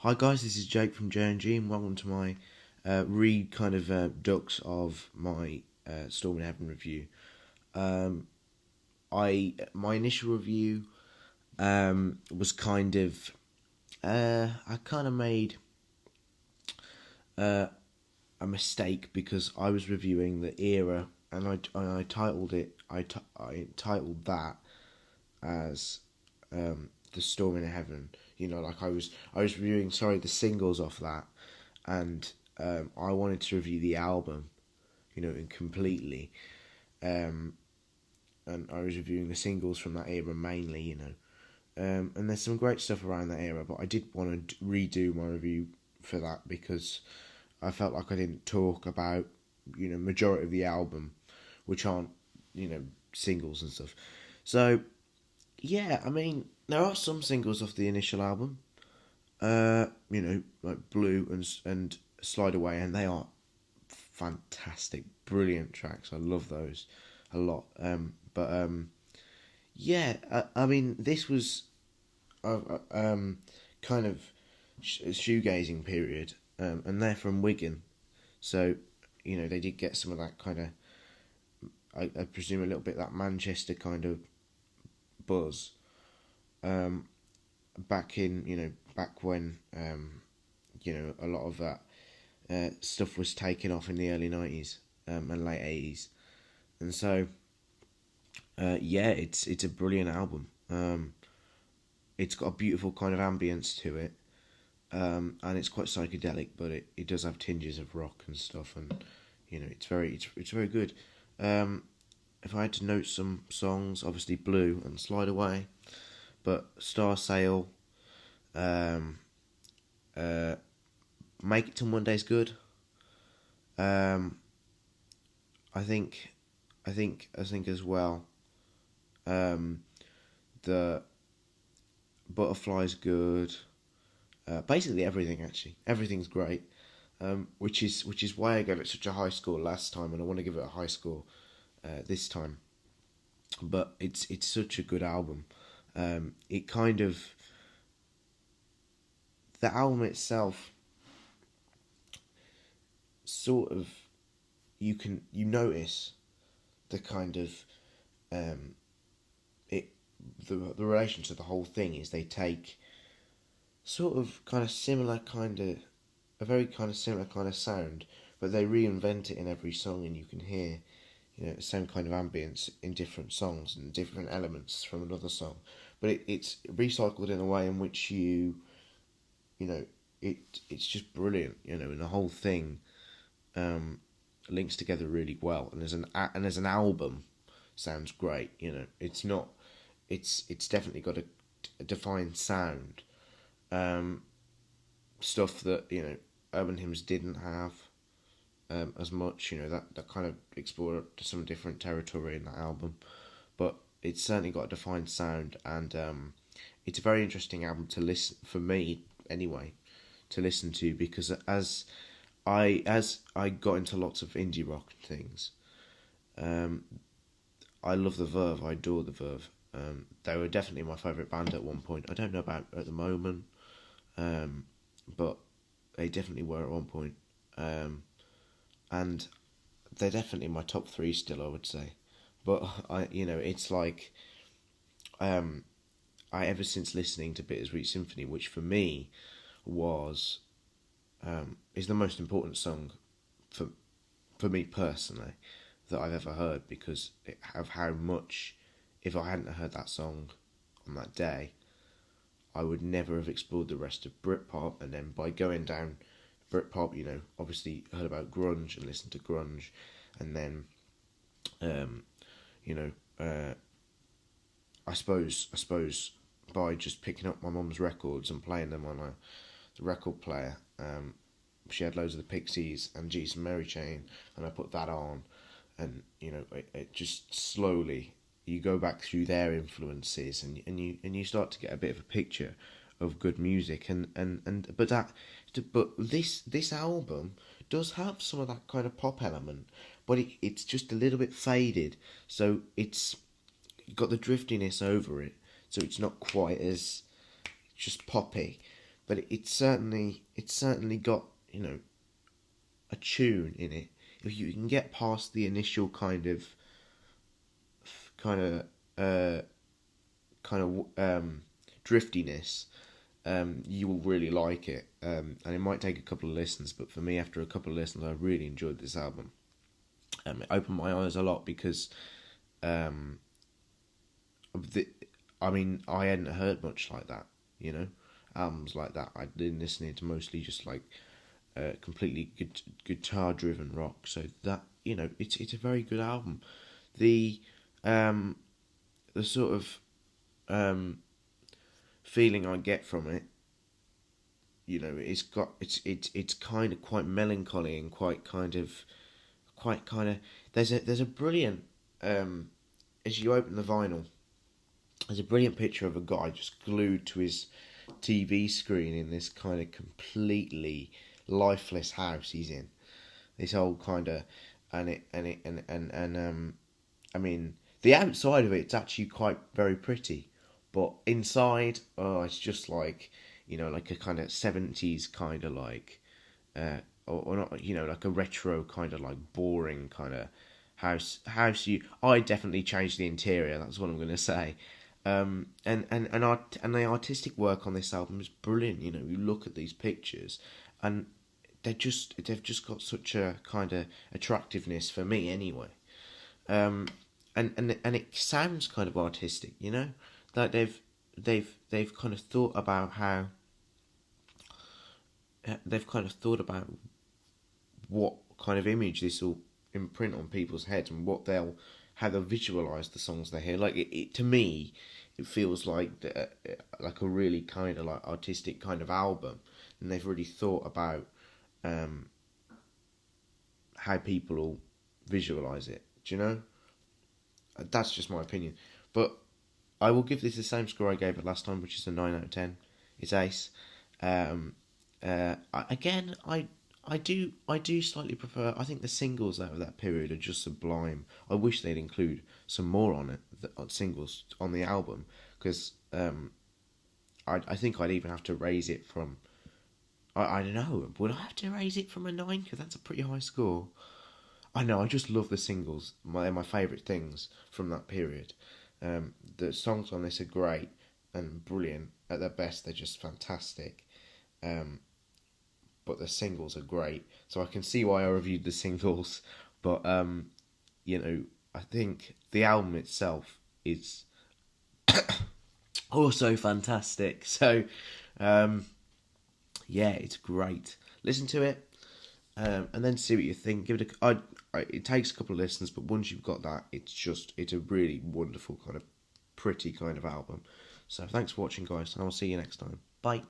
Hi guys, this is Jake from J&G and welcome to my ducks of my Storm in Heaven review. My initial review was I kind of made a mistake because I was reviewing the era and I titled that as the Storm in Heaven. You know, like I was reviewing the singles off that, and I wanted to review the album, you know, completely. And I was reviewing the singles from that era mainly, you know. And there's some great stuff around that era, but I did want to redo my review for that because I felt like I didn't talk about, you know, majority of the album, which aren't, you know, singles and stuff. So yeah, I mean, there are some singles off the initial album, you know, like Blue and Slide Away, and they are fantastic, brilliant tracks. I love those a lot. Yeah, I mean, this was kind of shoegazing period, and they're from Wigan, so you know they did get some of that kind of, I presume a little bit that Manchester kind of buzz. Back in, you know, back when you know, a lot of that stuff was taken off in the early 90s and late 80s, and so yeah, it's a brilliant album. It's got a beautiful kind of ambience to it, and it's quite psychedelic, but it does have tinges of rock and stuff, and you know it's very good. If I had to note some songs, obviously Blue and Slide Away, but Star Sail, Make It Till Monday's good. I think as well. The Butterfly's good. Basically everything, actually, everything's great. Which is why I gave it such a high score last time, and I want to give it a high score this time. But it's such a good album. It kind of, the album itself, sort of, you notice the kind of the relation to the whole thing is they take sort of kind of similar kind of, a very kind of similar kind of sound, but they reinvent it in every song, and you can hear, you know, the same kind of ambience in different songs and different elements from another song, but it's recycled in a way in which you know, it's just brilliant, you know, and the whole thing links together really well, and as an album sounds great, you know. It's not, it's definitely got a defined sound, stuff that, you know, Urban Hymns didn't have as much, you know, that kind of explored some different territory in that album, but it's certainly got a defined sound, and it's a very interesting album to listen, for me anyway, to listen to, because as I got into lots of indie rock things, I love the Verve. I adore the Verve. They were definitely my favourite band at one point. I don't know about at the moment, but they definitely were at one point, and they're definitely my top three still, I would say. But you know, it's like, I ever since listening to Bittersweet Symphony, which for me was is the most important song for me personally that I've ever heard, because of how much, if I hadn't heard that song on that day, I would never have explored the rest of Britpop, and then by going down Britpop, you know, obviously heard about grunge and listened to grunge, and then you know, I suppose by just picking up my mum's records and playing them on the record player, she had loads of the Pixies and Jesus and Mary Chain, and I put that on, and you know, it just slowly, you go back through their influences, and you start to get a bit of a picture of good music, but this album does have some of that kind of pop element, but it's just a little bit faded, so it's got the driftiness over it, so it's not quite as just poppy, but it's certainly got, a tune in it. If you can get past the initial kind of kind of driftiness, you will really like it. And it might take a couple of listens, but for me, after a couple of listens, I really enjoyed this album. It opened my eyes a lot because, I hadn't heard much like that, albums like that. I'd been listening to mostly just like completely guitar-driven rock. So that, it's a very good album. The the sort of feeling I get from it, it's kind of quite melancholy and quite kind of there's a brilliant as you open the vinyl, there's a brilliant picture of a guy just glued to his TV screen in this kind of completely lifeless house he's in. This whole kind of I mean, the outside of it's actually quite very pretty, but inside, it's just like, like a kind of 70s kind of like, or not, like a retro kind of like boring kind of house. I definitely changed the interior. That's what I'm gonna say. And the artistic work on this album is brilliant. You look at these pictures, and they've just got such a kind of attractiveness for me anyway. And it sounds kind of artistic, like they've kind of thought about how what kind of image this will imprint on people's heads and how they'll visualize the songs they hear. Like it to me, it feels like a really kind of like artistic kind of album, and they've really thought about how people will visualize it. Do you know? That's just my opinion, but I will give this the same score I gave it last time, which is a 9 out of 10. It's ace. I do slightly prefer. I think the singles out of that period are just sublime. I wish they'd include some more on singles on the album, because I think I'd even have to raise it from. I don't know. Would I have to raise it from a 9? Because that's a pretty high score. I know. I just love the singles. They're my favourite things from that period. The songs on this are great and brilliant. At their best, they're just fantastic. But the singles are great, so I can see why I reviewed the singles. But I think the album itself is also fantastic. So it's great. Listen to it, and then see what you think. Give it it takes a couple of listens, but once you've got that, it's a really wonderful kind of pretty kind of album. So thanks for watching, guys, and I'll see you next time. Bye.